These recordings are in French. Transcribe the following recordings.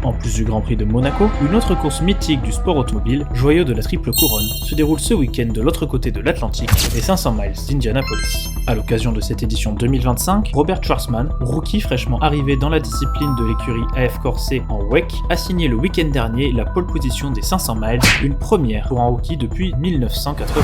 En plus du Grand Prix de Monaco, une autre course mythique du sport automobile, joyau de la triple couronne, se déroule ce week-end de l'autre côté de l'Atlantique, les 500 miles d'Indianapolis. À l'occasion de cette édition 2025, Robert Schwarzman, rookie fraîchement arrivé dans la discipline de l'écurie AF Corse en WEC, a signé le week-end dernier la pole position des 500 miles, une première pour un rookie depuis 1983.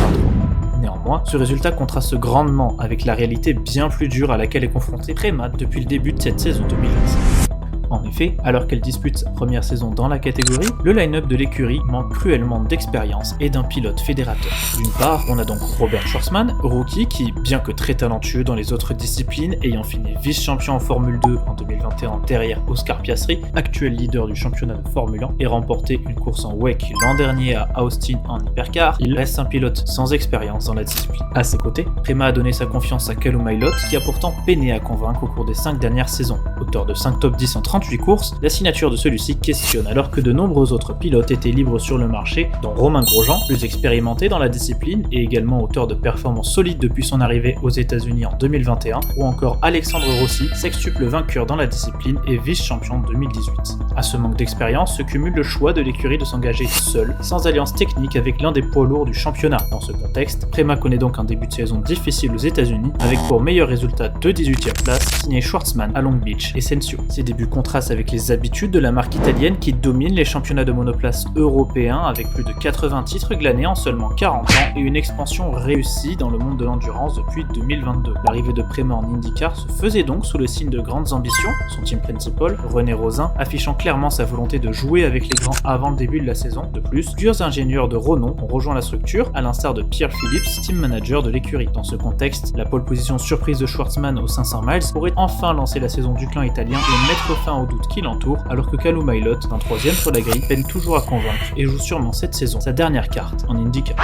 Néanmoins, ce résultat contraste grandement avec la réalité bien plus dure à laquelle est confrontée Prema depuis le début de cette saison 2025. En effet, alors qu'elle dispute sa première saison dans la catégorie, le line-up de l'écurie manque cruellement d'expérience et d'un pilote fédérateur. D'une part, on a donc Robert Schwarzman, rookie qui, bien que très talentueux dans les autres disciplines, ayant fini vice-champion en Formule 2 en 2021 derrière Oscar Piastri, actuel leader du championnat de Formule 1, et remporté une course en WEC l'an dernier à Austin en hypercar, il reste un pilote sans expérience dans la discipline. À ses côtés, Prema a donné sa confiance à Callum Ilott, qui a pourtant peiné à convaincre au cours des 5 dernières saisons. Auteur de 5 top 10 en 38 courses, la signature de celui-ci questionne alors que de nombreux autres pilotes étaient libres sur le marché, dont Romain Grosjean, plus expérimenté dans la discipline et également auteur de performances solides depuis son arrivée aux États-Unis en 2021, ou encore Alexandre Rossi, sextuple vainqueur dans la discipline et vice-champion 2018. À ce manque d'expérience se cumule le choix de l'écurie de s'engager seul, sans alliance technique avec l'un des poids lourds du championnat. Dans ce contexte, Prema connaît donc un début de saison difficile aux États-Unis, avec pour meilleur résultat de 18e place signé Schwarzman à Long Beach et Sensio. Ces débuts contrastent avec les habitudes de la marque italienne qui domine les championnats de monoplace européens avec plus de 80 titres glanés en seulement 40 ans et une expansion réussie dans le monde de l'endurance depuis 2022. L'arrivée de Prema en IndyCar se faisait donc sous le signe de grandes ambitions, son team principal, René Rosin, affichant clairement sa volonté de jouer avec les grands avant le début de la saison. De plus, plusieurs ingénieurs de renom ont rejoint la structure, à l'instar de Pierre Phillips, team manager de l'écurie. Dans ce contexte, la pole position surprise de Schwarzman aux 500 miles pourrait enfin lancer la saison du clan italien et mettre fin aux doutes qui l'entourent, alors que Callum Ilott, un troisième sur la grille, peine toujours à convaincre et joue sûrement cette saison sa dernière carte en IndyCar.